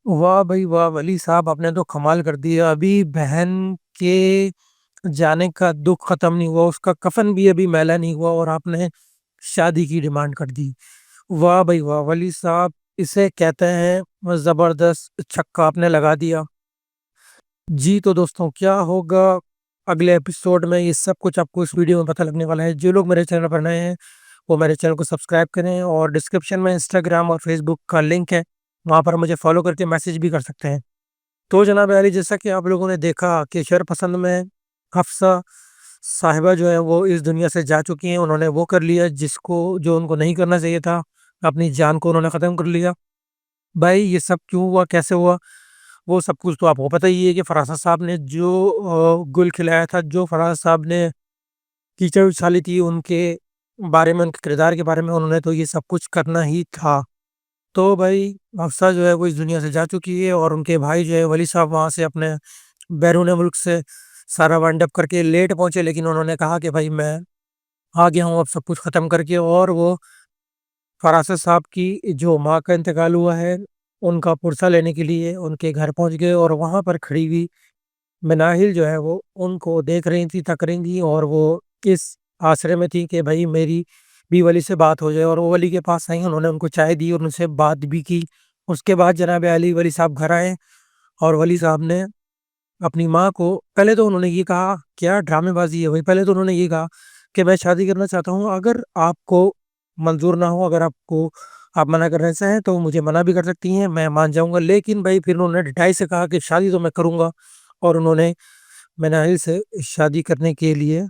वाह भाई वाह! वली साहब आपने तो कमाल कर दिया। अभी बहन के जाने का दुःख खत्म नहीं हुआ, उसका कफ़न भी अभी मैला नहीं हुआ और आपने शादी की डिमांड कर दी। वाह भाई वाह! वली साहब इसे कहते हैं ज़बरदस्त छक्का आपने लगा दिया। जी, तो दोस्तों क्या होगा अगले एपिसोड में ये सब कुछ आपको इस वीडियो में पता लगने वाला है। जो लोग मेरे चैनल पर नए हैं, वो मेरे चैनल को सब्सक्राइब करें और डिस्क्रिप्शन में इंस्टाग्राम और फ़ेसबुक का लिंक है, वहाँ पर मुझे फ़ॉलो करके मैसेज भी कर सकते हैं। तो जनाब अली, जैसा कि आप लोगों ने देखा कि शरपसंद में हफ्सा साहिबा जो है वो इस दुनिया से जा चुकी हैं। उन्होंने वो कर लिया जिसको जो उनको नहीं करना चाहिए था, अपनी जान को उन्होंने ख़त्म कर लिया। भाई ये सब क्यों हुआ, कैसे हुआ, वो सब कुछ तो आपको पता ही है कि फरासा साहब ने जो गुल खिलाया था, जो फरासा साहब ने कीचड़ उछाली थी उनके बारे में, उनके किरदार के बारे में, उन्होंने तो ये सब कुछ करना ही था। तो भाई हफ्सा जो है वो इस दुनिया से जा चुकी है और उनके भाई जो है वली साहब वहाँ से अपने बैरून मुल्क से सारा वाइंड अप करके लेट पहुंचे, लेकिन उन्होंने कहा कि भाई मैं आ गया हूँ अब सब कुछ ख़त्म करके। और वो फरासत साहब की जो माँ का इंतकाल हुआ है, उनका पुरसा लेने के लिए उनके घर पहुंच गए और वहाँ पर खड़ी हुई मिनाहिल जो है वो उनको देख रही थी, तक रही थी और वो इस आसरे में थी कि भाई मेरी भी वली से बात हो जाए। और वो वली के पास आई, उन्होंने उनको चाय दी और उनसे बात भी की। उसके बाद जनाब अली वली साहब घर आए और वली साहब ने अपनी माँ को पहले तो उन्होंने ये कहा, क्या ड्रामेबाज़ी है भाई, पहले तो उन्होंने ये कहा कि मैं शादी करना चाहता हूँ, अगर आपको मंज़ूर ना हो, अगर आपको आप मना करना चाहें तो मुझे मना भी कर सकती हैं, मैं मान जाऊँगा। लेकिन भाई फिर उन्होंने ढिठाई से कहा कि शादी तो मैं करूँगा और उन्होंने मिनाइल से शादी करने के लिए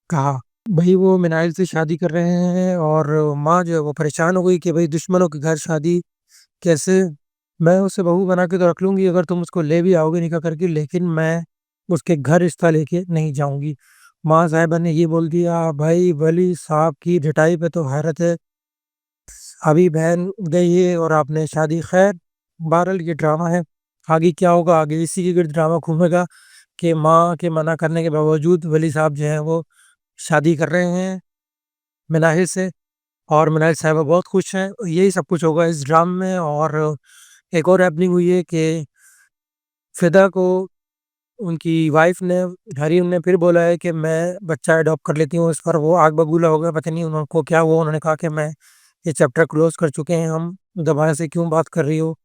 कहा। भई वो मिनाइल से शादी कर रहे हैं और माँ जो है वो परेशान हो गई कि भई दुश्मनों के घर शादी कैसे? मैं उसे बहू बना के तो रख लूँगी अगर तुम उसको ले भी आओगे निकाह करके, लेकिन मैं उसके घर रिश्ता लेके नहीं जाऊँगी। माँ साहिबा ने ये बोल दिया। भाई वली साहब की ढिठाई पे तो हैरत है। अभी बहन गई है और आपने शादी, खैर बहरहाल ये ड्रामा है। आगे क्या होगा? आगे इसी के गिर्द ड्रामा घूमेगा कि माँ के मना करने के बावजूद वली साहब जो हैं वो शादी कर रहे हैं मिनाहिल से और मिनाहिल साहिबा बहुत खुश हैं। यही सब कुछ होगा इस ड्रामे में। और एक और हैपनिंग हुई है कि फ़िदा को उनकी वाइफ़ ने, हरीम ने फिर बोला है कि मैं बच्चा अडॉप्ट कर लेती हूँ। इस पर वो आग बबूला हो गया, पता नहीं उनको क्या हुआ। उन्होंने कहा कि मैं ये चैप्टर क्लोज़ कर चुके हैं हम, दोबारा से क्यों बात कर रही हो?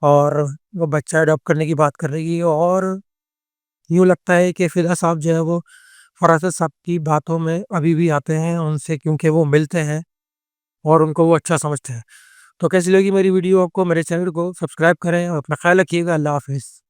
और वो बच्चा अडॉप्ट करने की बात कर रही है। और यूँ लगता है कि फ़िदा साहब जो है वो फरासत साहब की बातों में अभी भी आते हैं उनसे, क्योंकि वो मिलते हैं और उनको वो अच्छा समझते हैं। तो कैसी लगी मेरी वीडियो आपको? मेरे चैनल को सब्सक्राइब करें और अपना ख़्याल रखिएगा। अल्लाह हाफ़िज़।